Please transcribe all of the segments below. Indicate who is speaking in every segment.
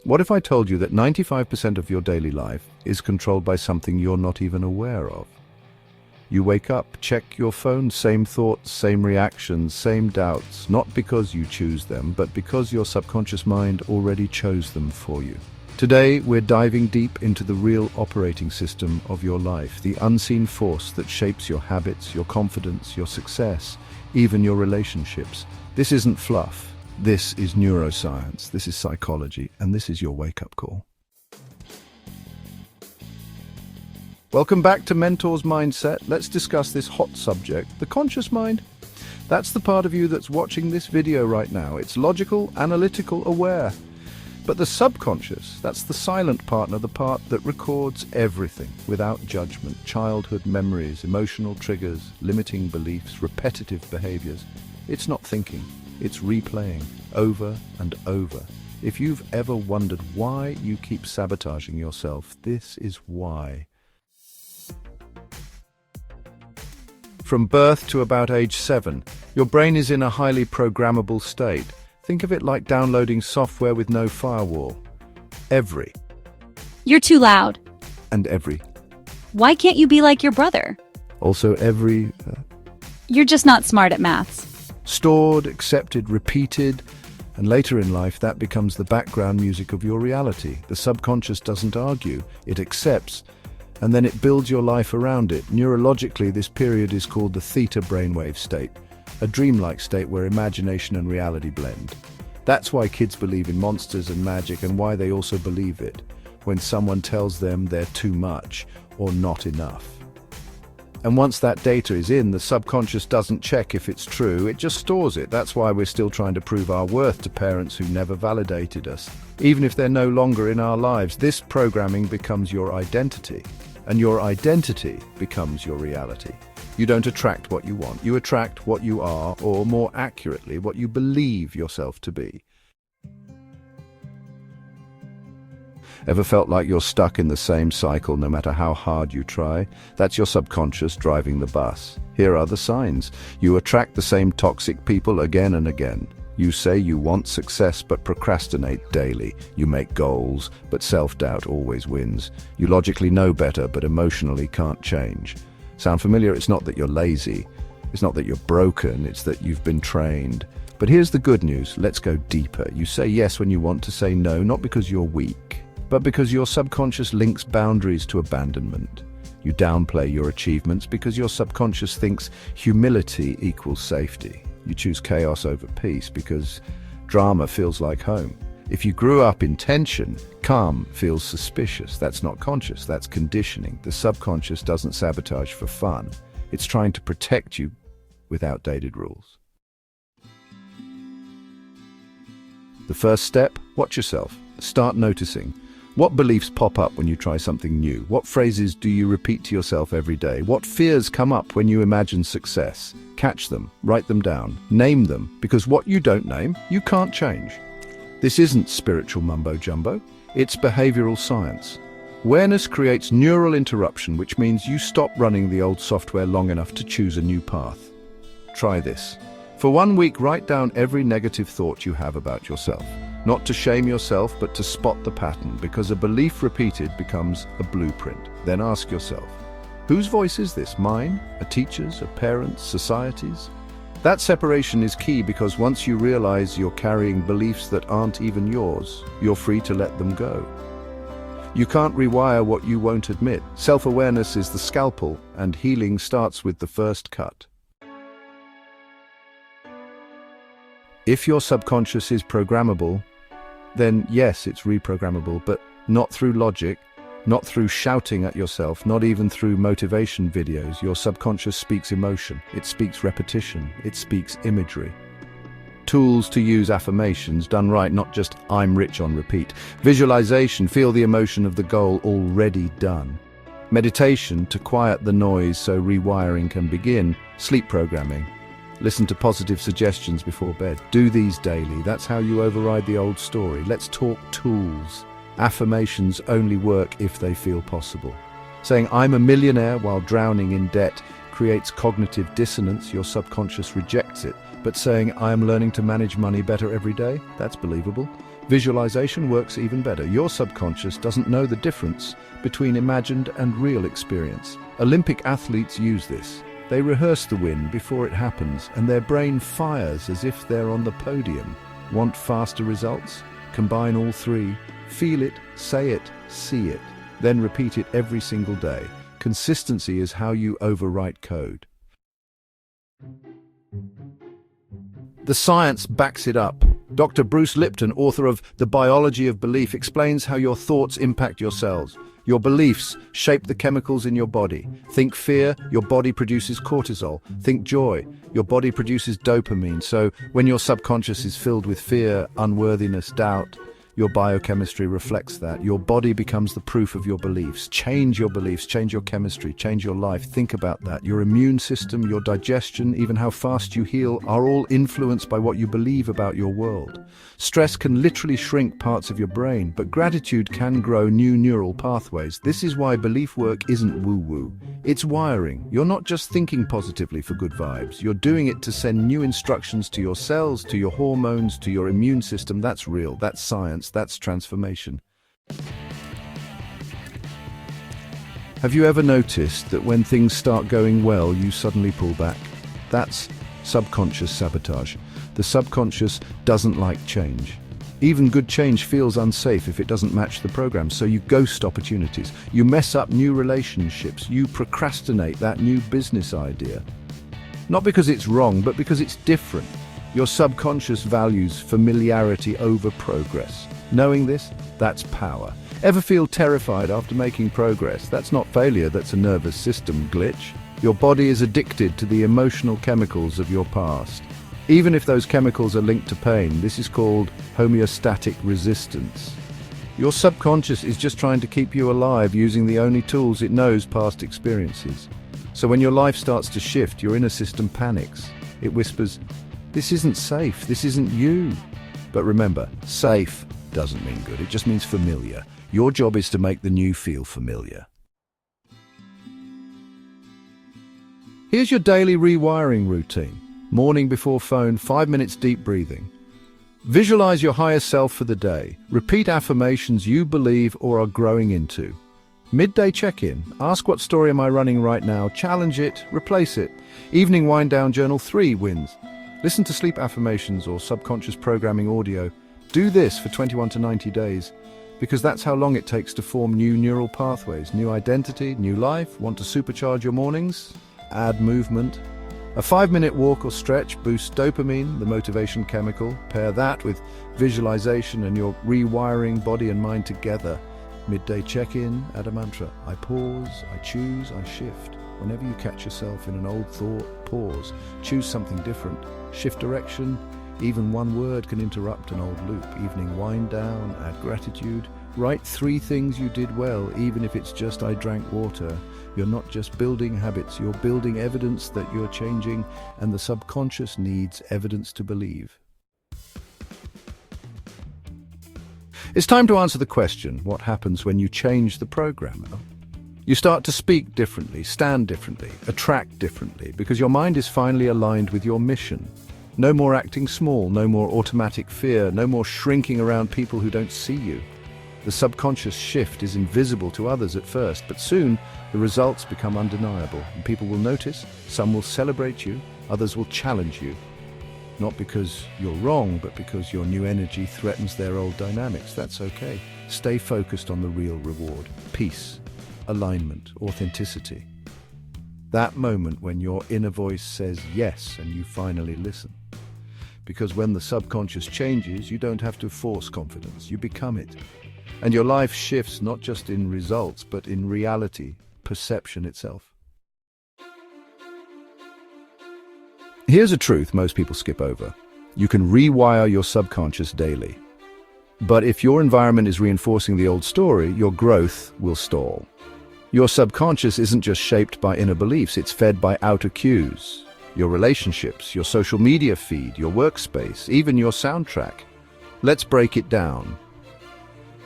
Speaker 1: What if I told you that 95% of your daily life is controlled by something you're not even aware of? You wake up, check your phone, same thoughts, same reactions, same doubts, not because you choose them, but because your subconscious mind already chose them for you. Today, we're diving deep into the real operating system of your life, the unseen force that shapes your habits, your confidence, your success, even your relationships. This isn't fluff. This is neuroscience, this is psychology, and this is your wake-up call. Welcome back to Mentor's Mindset. Let's discuss this hot subject, the conscious mind. That's the part of you that's watching this video right now. It's logical, analytical, aware. But the subconscious, that's the silent partner, the part that records everything without judgment, childhood memories, emotional triggers, limiting beliefs, repetitive behaviors. It's not thinking, it's replaying over and over. If you've ever wondered why you keep sabotaging yourself, this is why. From birth to about age 7, your brain is in a highly programmable state. Think of it like downloading software with no firewall. Every.
Speaker 2: You're too loud.
Speaker 1: And every.
Speaker 2: Why can't you be like your brother?
Speaker 1: Also every.
Speaker 2: You're just not smart at maths.
Speaker 1: Stored, accepted, repeated, and later in life that becomes the background music of your reality. The subconscious doesn't argue, it accepts, and then it builds your life around it. Neurologically, this period is called the theta brainwave state, a dreamlike state where imagination and reality blend. That's why kids believe in monsters and magic, and why they also believe it when someone tells them they're too much or not enough. And once that data is in, the subconscious doesn't check if it's true, it just stores it. That's why we're still trying to prove our worth to parents who never validated us. Even if they're no longer in our lives, this programming becomes your identity, and your identity becomes your reality. You don't attract what you want, you attract what you are, or more accurately, what you believe yourself to be. Ever felt like you're stuck in the same cycle no matter how hard you try? That's your subconscious driving the bus. Here are the signs. You attract the same toxic people again and again. You say you want success but procrastinate daily. You make goals, but self-doubt always wins. You logically know better but emotionally can't change. Sound familiar? It's not that you're lazy. It's not that you're broken. It's that you've been trained. But here's the good news. Let's go deeper. You say yes when you want to say no, not because you're weak, but because your subconscious links boundaries to abandonment. You downplay your achievements because your subconscious thinks humility equals safety. You choose chaos over peace because drama feels like home. If you grew up in tension, calm feels suspicious. That's not conscious, that's conditioning. The subconscious doesn't sabotage for fun. It's trying to protect you with outdated rules. The first step, watch yourself. Start noticing. What beliefs pop up when you try something new? What phrases do you repeat to yourself every day? What fears come up when you imagine success? Catch them, write them down, name them, because what you don't name, you can't change. This isn't spiritual mumbo-jumbo, it's behavioral science. Awareness creates neural interruption, which means you stop running the old software long enough to choose a new path. Try this. For 1 week, write down every negative thought you have about yourself. Not to shame yourself, but to spot the pattern, because a belief repeated becomes a blueprint. Then ask yourself, whose voice is this? Mine? A teacher's? A parent's? Society's? That separation is key, because once you realize you're carrying beliefs that aren't even yours, you're free to let them go. You can't rewire what you won't admit. Self-awareness is the scalpel, and healing starts with the first cut. If your subconscious is programmable, then yes, it's reprogrammable, but not through logic, not through shouting at yourself, not even through motivation videos. Your subconscious speaks emotion, it speaks repetition, it speaks imagery. Tools to use: affirmations, done right, not just "I'm rich" on repeat. Visualization, feel the emotion of the goal already done. Meditation, to quiet the noise so rewiring can begin. Sleep programming, listen to positive suggestions before bed. Do these daily. That's how you override the old story. Let's talk tools. Affirmations only work if they feel possible. Saying "I'm a millionaire" while drowning in debt creates cognitive dissonance. Your subconscious rejects it. But saying, I am learning to manage money better every day, that's believable. Visualization works even better. Your subconscious doesn't know the difference between imagined and real experience. Olympic athletes use this. They rehearse the win before it happens, and their brain fires as if they're on the podium. Want faster results? Combine all three. Feel it, say it, see it. Then repeat it every single day. Consistency is how you overwrite code. The science backs it up. Dr. Bruce Lipton, author of The Biology of Belief, explains how your thoughts impact your cells. Your beliefs shape the chemicals in your body. Think fear, your body produces cortisol. Think joy, your body produces dopamine. So when your subconscious is filled with fear, unworthiness, doubt, your biochemistry reflects that. Your body becomes the proof of your beliefs. Change your beliefs, change your chemistry, change your life. Think about that. Your immune system, your digestion, even how fast you heal, are all influenced by what you believe about your world. Stress can literally shrink parts of your brain, but gratitude can grow new neural pathways. This is why belief work isn't woo-woo. It's wiring. You're not just thinking positively for good vibes. You're doing it to send new instructions to your cells, to your hormones, to your immune system. That's real. That's science. That's transformation. Have you ever noticed that when things start going well, you suddenly pull back? That's subconscious sabotage. The subconscious doesn't like change. Even good change feels unsafe if it doesn't match the program, so you ghost opportunities. You mess up new relationships. You procrastinate that new business idea. Not because it's wrong, but because it's different. Your subconscious values familiarity over progress. Knowing this, that's power. Ever feel terrified after making progress? That's not failure, that's a nervous system glitch. Your body is addicted to the emotional chemicals of your past. Even if those chemicals are linked to pain, this is called homeostatic resistance. Your subconscious is just trying to keep you alive using the only tools it knows: past experiences. So when your life starts to shift, your inner system panics. It whispers, this isn't safe, this isn't you. But remember, safe doesn't mean good, it just means familiar. Your job is to make the new feel familiar. Here's your daily rewiring routine. Morning before phone, 5 minutes deep breathing. Visualize your higher self for the day. Repeat affirmations you believe or are growing into. Midday check-in. Ask, what story am I running right now? Challenge it, replace it. Evening wind-down journal, 3 wins. Listen to sleep affirmations or subconscious programming audio. Do this for 21 to 90 days, because that's how long it takes to form new neural pathways, new identity, new life. Want to supercharge your mornings? Add movement. A 5-minute walk or stretch boosts dopamine, the motivation chemical. Pair that with visualization and you're rewiring body and mind together. Midday check-in, add a mantra. I pause, I choose, I shift. Whenever you catch yourself in an old thought, pause. Choose something different. Shift direction. Even one word can interrupt an old loop. Evening wind down, add gratitude. Write 3 things you did well, even if it's just I drank water. You're not just building habits, you're building evidence that you're changing, and the subconscious needs evidence to believe. It's time to answer the question, what happens when you change the program? You start to speak differently, stand differently, attract differently, because your mind is finally aligned with your mission. No more acting small, no more automatic fear, no more shrinking around people who don't see you. The subconscious shift is invisible to others at first, but soon the results become undeniable, and people will notice. Some will celebrate you, others will challenge you. Not because you're wrong, but because your new energy threatens their old dynamics. That's okay. Stay focused on the real reward: peace, alignment, authenticity. That moment when your inner voice says yes and you finally listen. Because when the subconscious changes, you don't have to force confidence, you become it. And your life shifts not just in results, but in reality, perception itself. Here's a truth most people skip over. You can rewire your subconscious daily. But if your environment is reinforcing the old story, your growth will stall. Your subconscious isn't just shaped by inner beliefs, it's fed by outer cues. Your relationships, your social media feed, your workspace, even your soundtrack. Let's break it down.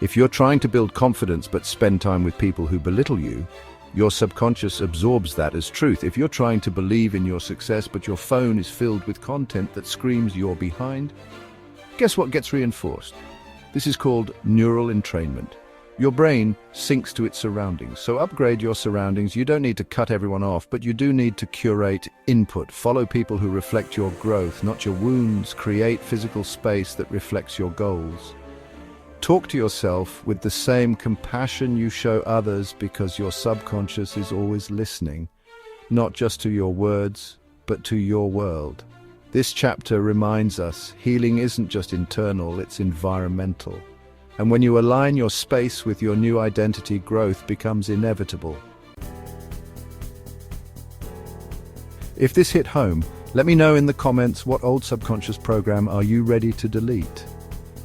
Speaker 1: If you're trying to build confidence but spend time with people who belittle you, Your subconscious absorbs that as truth. If you're trying to believe in your success, but your phone is filled with content that screams you're behind, guess what gets reinforced? This is called neural entrainment. Your brain syncs to its surroundings, so upgrade your surroundings. You don't need to cut everyone off, but you do need to curate input. Follow people who reflect your growth, not your wounds. Create physical space that reflects your goals. Talk to yourself with the same compassion you show others, because your subconscious is always listening, not just to your words, but to your world. This chapter reminds us healing isn't just internal, it's environmental. And when you align your space with your new identity, growth becomes inevitable. If this hit home, let me know in the comments, what old subconscious program are you ready to delete?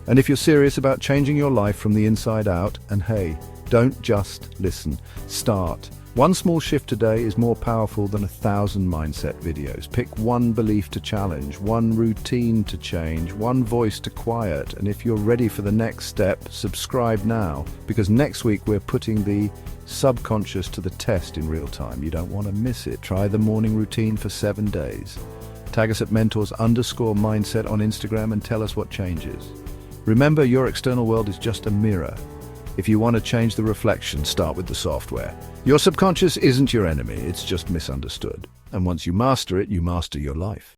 Speaker 1: And if you're serious about changing your life from the inside out, and hey, don't just listen, start. One small shift today is more powerful than 1,000 mindset videos. Pick one belief to challenge, one routine to change, one voice to quiet. And if you're ready for the next step, subscribe now, because next week we're putting the subconscious to the test in real time. You don't want to miss it. Try the morning routine for 7 days. Tag us at mentors_mindset on Instagram and tell us what changes. Remember, your external world is just a mirror. If you want to change the reflection, start with the software. Your subconscious isn't your enemy, it's just misunderstood. And once you master it, you master your life.